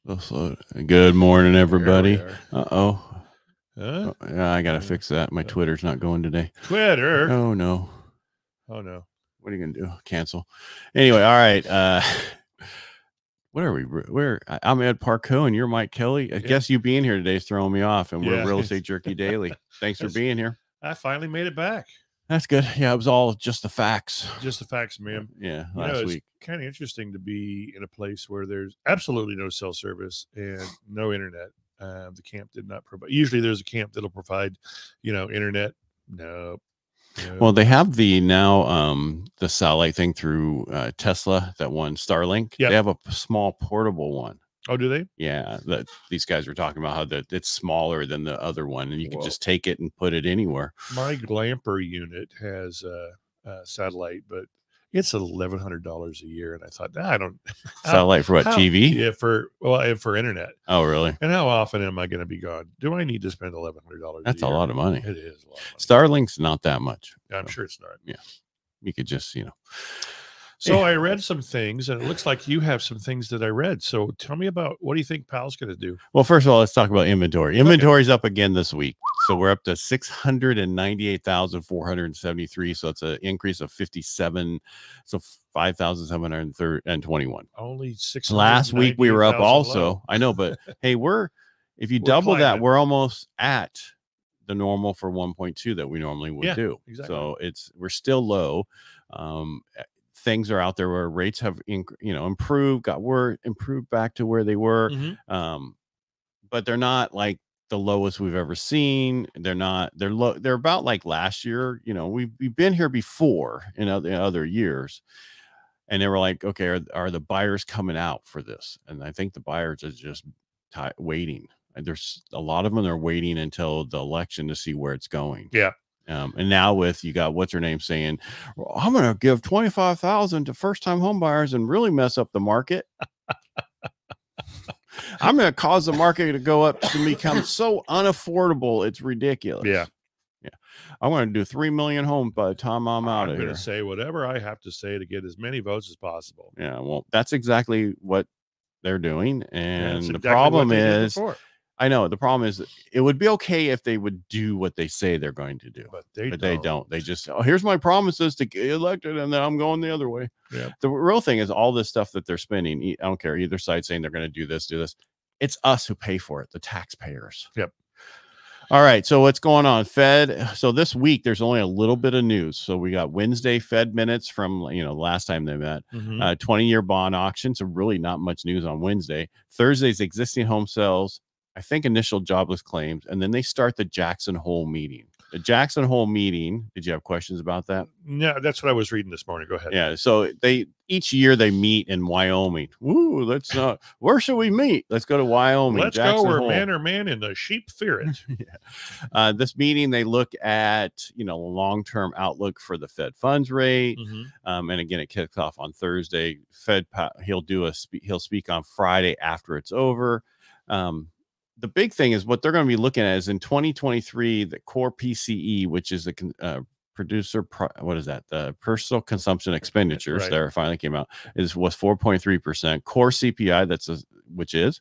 Good morning, everybody. There Uh-oh. Huh? Yeah, I got to fix that. My Twitter's not going today. Twitter. Oh, no. Oh, no. What are you going to do? Cancel. Anyway, all right. What are we? I'm Ed Parcaut, and you're Mike Kelly. I guess you being here today is throwing me off, and we're Real Estate Jerky Daily. Thanks for being here. I finally made it back. That's good. Yeah, it was all just the facts. Just the facts, ma'am. Yeah, last week. It's kind of interesting to be in a place where there's absolutely no cell service and no internet. The camp did not provide. Usually there's a camp that'll provide, internet. No. Well, they have the satellite thing through Tesla, that one Starlink. Yep. They have a small portable one. Oh, do they? Yeah, these guys were talking about how it's smaller than the other one, and you can just take it and put it anywhere. My glamper unit has satellite, but it's $1,100 a year, and I thought, I don't satellite for what, TV? Yeah, for internet. Oh, really? And how often am I going to be gone? Do I need to spend $1,100? That's a lot of money. It is a lot of money. Starlink's not that much. I'm sure it's not. Yeah, you could just So I read some things, and it looks like you have some things that I read. So tell me about, what do you think Pal's going to do? Well, first of all, let's talk about inventory. Inventory's up again this week. So we're up to 698,473. So it's an increase of 57. So 5,721. Only 6. Last week we were up also. Low. I know, but hey, if you double that, we're almost at the normal for 1.2 that we normally would do. Exactly. So we're still low. Things are out there where rates have improved, improved back to where they were. Mm-hmm. But they're not like the lowest we've ever seen. They're low. They're about like last year. We've been here before in other years, and they were like, okay, are the buyers coming out for this? And I think the buyers are just waiting. There's a lot of them are waiting until the election to see where it's going. Yeah. And now you got what's her name saying, well, I'm going to give $25,000 to first-time home buyers and really mess up the market. I'm going to cause the market to go up to become so unaffordable. It's ridiculous. Yeah. I want to do 3 million homes by the time I'm out of here. I'm going to say whatever I have to say to get as many votes as possible. Yeah. Well, that's exactly what they're doing. And the problem is, I know the problem is it would be okay if they would do what they say they're going to do, but they don't. They just, here's my promises to get elected, and then I'm going the other way. Yeah. The real thing is all this stuff that they're spending. I don't care either side saying they're going to do this. It's us who pay for it, the taxpayers. Yep. All right. So what's going on? Fed. So this week there's only a little bit of news. So we got Wednesday Fed minutes from last time they met. 20-year bond auction. So really not much news on Wednesday. Thursday's existing home sales. I think initial jobless claims, and then they start the Jackson Hole meeting. The Jackson Hole meeting. Did you have questions about that? No, that's what I was reading this morning. Go ahead. Yeah. So each year they meet in Wyoming. Woo! Where should we meet? Let's go to Wyoming. Let's go where man or man and the sheep fear it. Yeah. This meeting, they look at long-term outlook for the Fed funds rate. And again, it kicks off on Thursday. He'll speak on Friday after it's over. The big thing is what they're going to be looking at is in 2023, the core PCE, which is the the personal consumption expenditures, right. There finally came out, was 4.3%. Core CPI, which is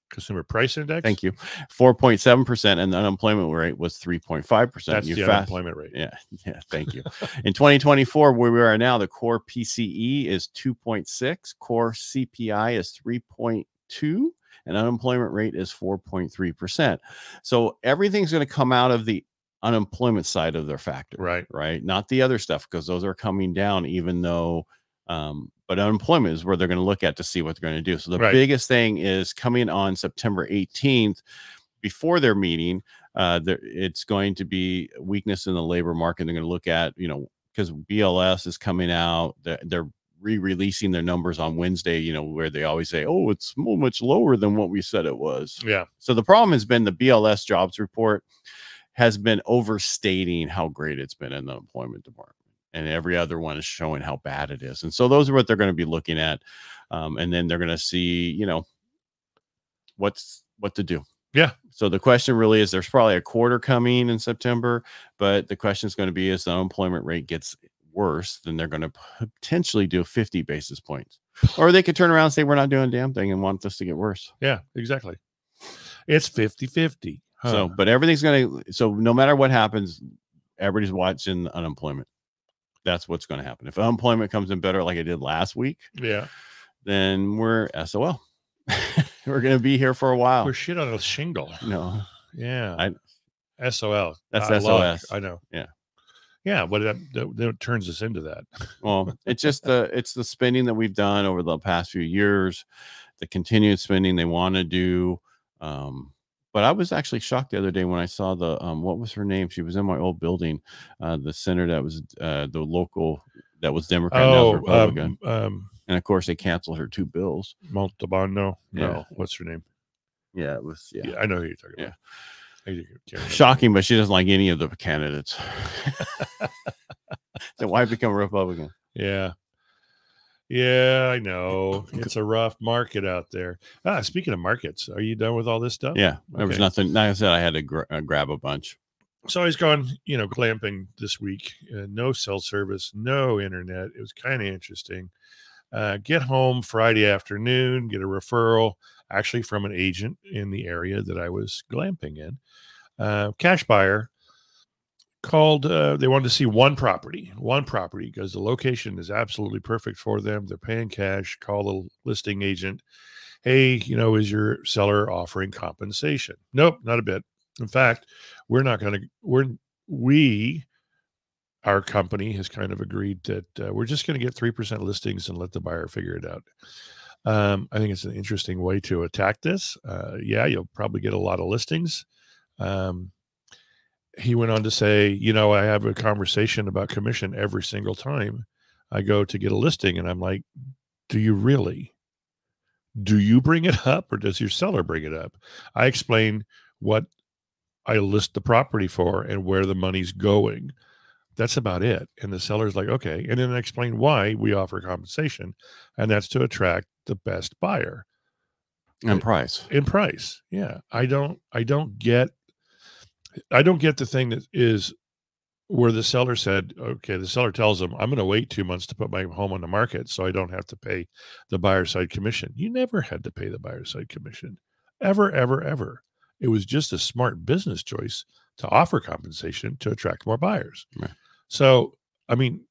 Consumer Price Index. Thank you. 4.7%, and the unemployment rate was 3.5%. That's the unemployment rate. Yeah. Thank you. In 2024, where we are now, the core PCE is 2.6, core CPI is 3.2. And unemployment rate is 4.3%. So everything's going to come out of the unemployment side of their factor, right? Not the other stuff, because those are coming down, even though, but unemployment is where they're going to look at to see what they're going to do. So the biggest thing is coming on September 18th, before their meeting, it's going to be weakness in the labor market. They're going to look at, because BLS is coming out, they're re-releasing their numbers on Wednesday, where they always say, oh, it's so much lower than what we said it was. Yeah. So the problem has been the BLS jobs report has been overstating how great it's been in the employment department. And every other one is showing how bad it is. And so those are what they're going to be looking at. And then they're going to see, what to do. Yeah. So the question really is, there's probably a quarter coming in September, but the question is going to be, as the unemployment rate gets worse, then they're going to potentially do 50 basis points. Or they could turn around and say, we're not doing a damn thing and want this to get worse. Yeah, exactly. It's 50-50. Huh. So, but everything's going to, so no matter what happens, everybody's watching unemployment. That's what's going to happen. If unemployment comes in better like it did last week, yeah, then we're SOL. We're going to be here for a while. we're shit on a shingle. No. Yeah. SOL. That's SOS. I know. Yeah. Yeah, but that turns us into that. Well, it's just it's the spending that we've done over the past few years, the continued spending they want to do. But I was actually shocked the other day when I saw the what was her name? She was in my old building, the senator that was the local that was Democrat, now Republican, and of course they canceled her 2 bills. Montalbano. No, Yeah. what's her name? Yeah, it was. Yeah, I know who you're talking about. Shocking, but she doesn't like any of the candidates. So why become a Republican? Yeah. Yeah, I know. It's a rough market out there. Speaking of markets, are you done with all this stuff? Yeah, there was nothing. Like I said, I had to grab a bunch. So I was going, glamping this week. No cell service, no internet. It was kind of interesting. Get home Friday afternoon, get a referral, actually from an agent in the area that I was glamping in. Cash buyer called. They wanted to see one property because the location is absolutely perfect for them. They're paying cash. Call the listing agent. Hey, is your seller offering compensation? Nope, not a bit. In fact, we're not going to. Our company has kind of agreed that we're just going to get 3% listings and let the buyer figure it out. I think it's an interesting way to attack this. Yeah, you'll probably get a lot of listings. He went on to say, I have a conversation about commission every single time I go to get a listing. And I'm like, do you really? Do you bring it up or does your seller bring it up? I explain what I list the property for and where the money's going. That's about it. And the seller's like, okay. And then I explain why we offer compensation. And that's to attract the best buyer. And price. In price. Yeah. I don't get the thing that is where the seller said, okay, the seller tells them, I'm going to wait 2 months to put my home on the market so I don't have to pay the buyer side commission. You never had to pay the buyer side commission. Ever, ever, ever. It was just a smart business choice to offer compensation to attract more buyers. Right. So, I mean,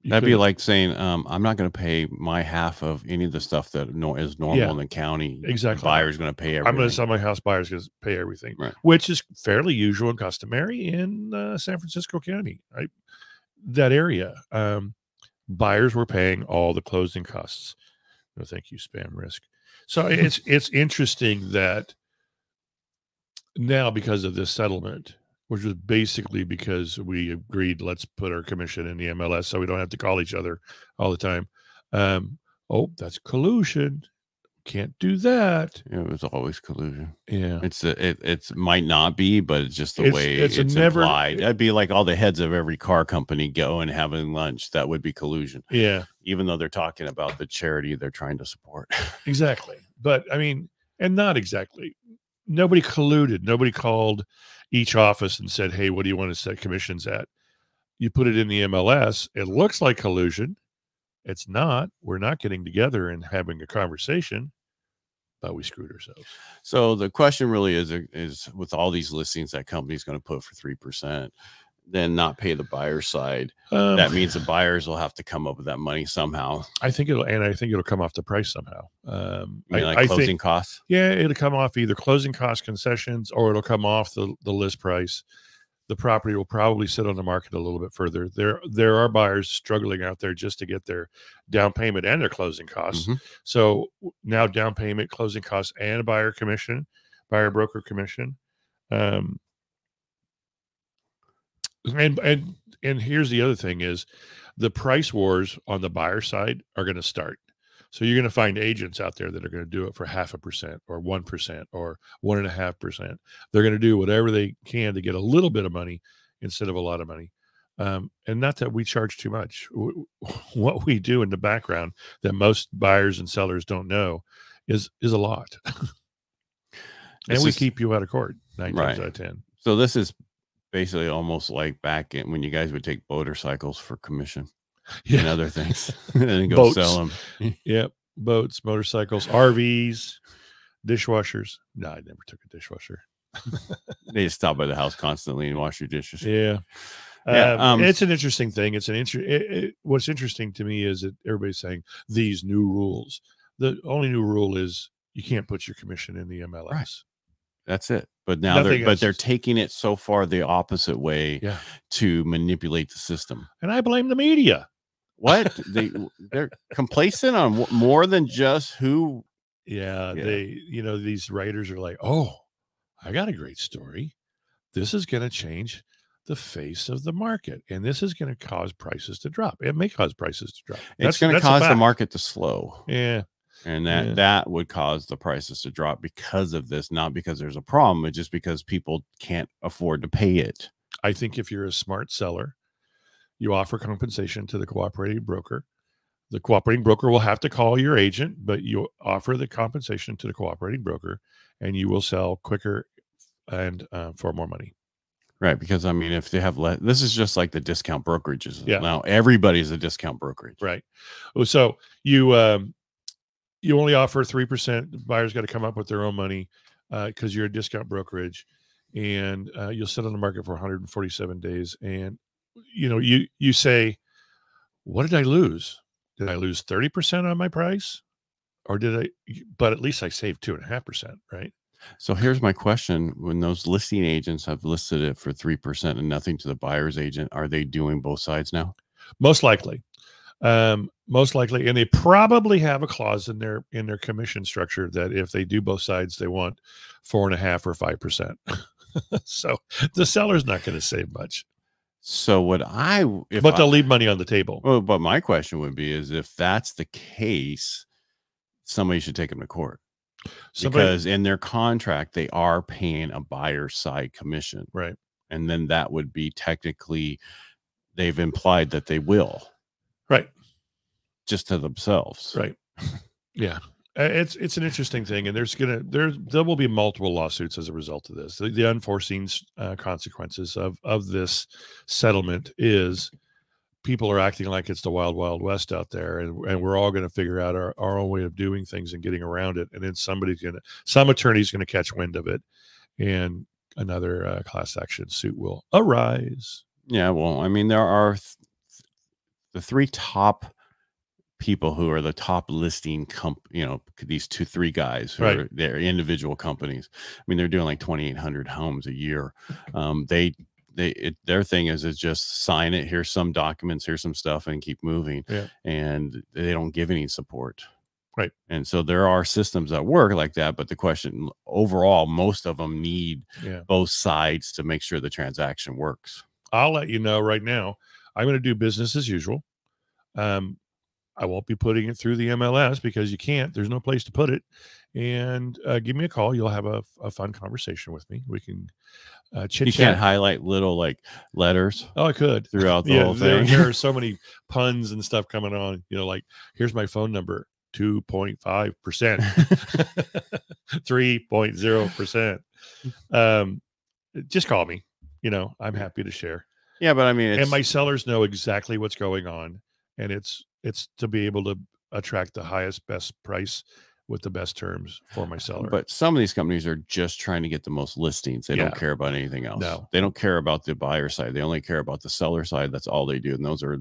that'd be like saying, I'm not going to pay my half of any of the stuff that is normal in the county. Exactly. The buyer's going to pay everything. I'm going to sell my house. Buyer's going to pay everything, right, which is fairly usual and customary in San Francisco County, right? That area. Buyers were paying all the closing costs. No, thank you, spam risk. So it's interesting that now, because of this settlement, which was basically because we agreed, let's put our commission in the MLS so we don't have to call each other all the time. That's collusion. Can't do that. It was always collusion. Yeah. It's might not be, but it's just the way it's implied. That'd be like all the heads of every car company go and having lunch. That would be collusion. Yeah. Even though they're talking about the charity they're trying to support. Exactly. But I mean, and not exactly. Nobody colluded. Nobody called each office and said, hey, what do you want to set commissions at? You put it in the MLS. It looks like collusion. It's not. We're not getting together and having a conversation, but we screwed ourselves. So the question really is with all these listings that company's going to put for 3%, then not pay the buyer side. That means the buyers will have to come up with that money somehow. I think it'll come off the price somehow. Like closing costs? Yeah, it'll come off either closing cost concessions or it'll come off the list price. The property will probably sit on the market a little bit further. There are buyers struggling out there just to get their down payment and their closing costs. Mm-hmm. So now down payment, closing costs, and buyer broker commission. And here's the other thing is the price wars on the buyer side are going to start. So you're going to find agents out there that are going to do it for 0.5% or 1% or 1.5%. They're going to do whatever they can to get a little bit of money instead of a lot of money. And not that we charge too much. What we do in the background that most buyers and sellers don't know is a lot. And we keep you out of court 9 times out of 10. So this is basically almost like back when you guys would take motorcycles for commission and other things and go sell them. Yep. boats, motorcycles, RVs, dishwashers. No, I never took a dishwasher. They just stop by the house constantly and wash your dishes. Yeah. Yeah, it's an interesting thing. It's what's interesting to me is that everybody's saying these new rules. The only new rule is you can't put your commission in the MLS. Right. That's it. But now they're taking it so far the opposite way to manipulate the system. And I blame the media. What? They're complacent on more than just who. Yeah, they, these writers are like, oh, I got a great story. This is going to change the face of the market, and this is going to cause prices to drop. It may cause prices to drop. It's going to cause the market to slow. Yeah. And that would cause the prices to drop because of this, not because there's a problem, but just because people can't afford to pay it. I think if you're a smart seller, you offer compensation to the cooperating broker. The cooperating broker will have to call your agent, but you offer the compensation to the cooperating broker, and you will sell quicker and for more money. Right, because I mean, if they have less, this is just like the discount brokerages. Yeah. Now everybody's a discount brokerage. Right. So you only offer 3%. The buyer's got to come up with their own money because you're a discount brokerage, and you'll sit on the market for 147 days. And you say, what did I lose? Did I lose 30% on my price, or did I? But at least I saved 2.5%, right? So here's my question: when those listing agents have listed it for 3% and nothing to the buyer's agent, are they doing both sides now? Most likely, and they probably have a clause in their commission structure that if they do both sides, they want 4.5% or 5%. So the seller's not going to save much. So but they'll leave money on the table. Well, but my question would be: is if that's the case, somebody should take them to court. Because in their contract, they are paying a buyer side commission. Right. And then that would be technically, they've implied that they will. Right. Just to themselves. Right. Yeah. It's an interesting thing. And there will be multiple lawsuits as a result of this. The unforeseen consequences of this settlement is people are acting like it's the wild, wild west out there. And we're all going to figure out our own way of doing things and getting around it. And then some attorney's going to catch wind of it, and another class action suit will arise. Yeah. Well, I mean, there are the three top people who are the top listing these 2-3 guys who are their individual companies. I mean, they're doing like 2,800 homes a year. Their thing is just sign it. Here's some documents, here's some stuff, and keep moving. Yeah. And they don't give any support. Right. And so there are systems that work like that. But the question overall, most of them need both sides to make sure the transaction works. I'll let you know right now, I'm going to do business as usual. I won't be putting it through the MLS because you can't. There's no place to put it. And give me a call. You'll have a fun conversation with me. We can chit-chat. You can't highlight little like letters. Oh, I could throughout the whole thing. There are so many puns and stuff coming on. Like here's my phone number: 2.5%, 3.0%. Just call me. I'm happy to share. Yeah, but I mean, and my sellers know exactly what's going on, and it's to be able to attract the highest, best price with the best terms for my seller. But some of these companies are just trying to get the most listings. They don't care about anything else. No. They don't care about the buyer side. They only care about the seller side. That's all they do. And those are,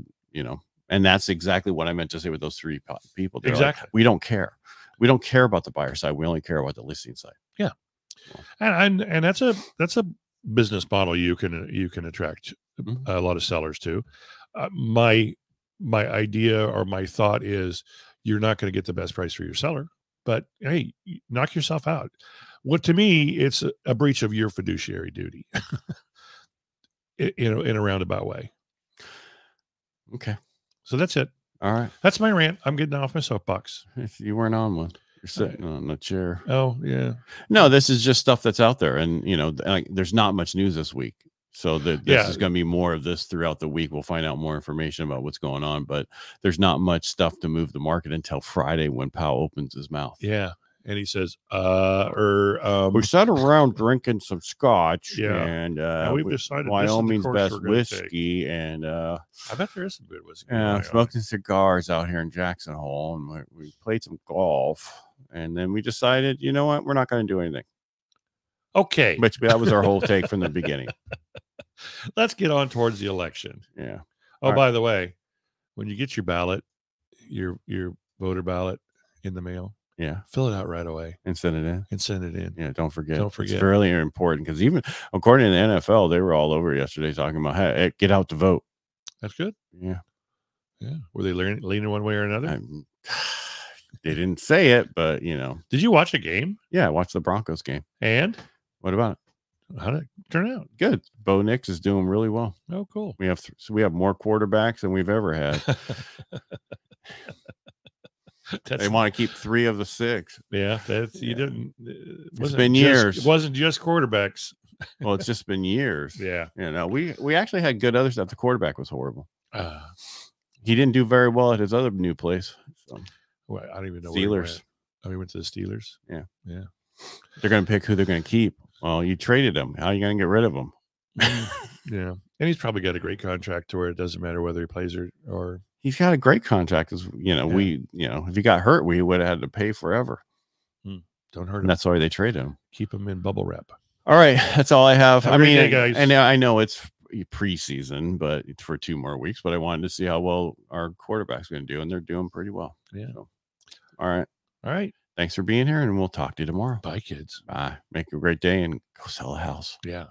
and that's exactly what I meant to say with those three people. They're exactly. Like, we don't care. We don't care about the buyer side. We only care about the listing side. Yeah. And that's a business model you can attract a lot of sellers to. My idea or my thought is you're not going to get the best price for your seller, but hey, knock yourself out. To me, it's a breach of your fiduciary duty in a roundabout way. Okay. So that's it. All right. That's my rant. I'm getting off my soapbox. If you weren't on one, you're sitting on a chair. Oh yeah. No, this is just stuff that's out there. And there's not much news this week. So this is going to be more of this throughout the week. We'll find out more information about what's going on, but there's not much stuff to move the market until Friday when Powell opens his mouth. Yeah. And he says, We sat around drinking some scotch, Yeah. and we've decided Wyoming's this is the course best we're gonna whiskey, and I bet there is some good whiskey. in Wyoming. smoking cigars out here in Jackson Hole, and we played some golf, and then we decided, you know what, we're not going to do anything. Okay. But that was our whole take from the beginning. Let's get on towards the election. Yeah. Oh, All by the way, when you get your ballot, your voter ballot in the mail, Yeah. fill it out right away And send it in. and send it in. Yeah. Don't forget. Don't forget. It's really important, because even according to the NFL, they were all over yesterday talking about, hey, get out to vote. That's good. Yeah. Yeah. Were they leaning one way or another? They didn't say it, but Did you watch a game? Yeah, I watched the Broncos game. And What about it? how did it turn out? Good. Bo Nix is doing really well. Oh, cool. We have more quarterbacks than we've ever had. They want to keep 3 of the 6. Yeah, that's you Yeah. didn't. It's been years. It wasn't just quarterbacks. Well, it's just been years. Yeah. We actually had good other stuff. The quarterback was horrible. Uh, He didn't do very well at his other new place. So. well, I don't even know. Steelers. Where he went. Oh, he went to the Steelers. Yeah. Yeah. They're going to pick who they're going to keep. Well, you traded him. How are you going to get rid of him? Yeah, and he's probably got a great contract to where it doesn't matter whether he plays or. He's got a great contract. As if he got hurt, we would have had to pay forever. Don't hurt him. And that's why they traded him. Keep him in bubble wrap. All right, that's all I have. Have a great day, guys. And I know it's preseason, but it's for 2 more weeks. But I wanted to see how well our quarterback's going to do, and they're doing pretty well. Yeah. So, all right. All right. Thanks for being here, and we'll talk to you tomorrow. Bye, kids. Bye. Make a great day and go sell a house. Yeah.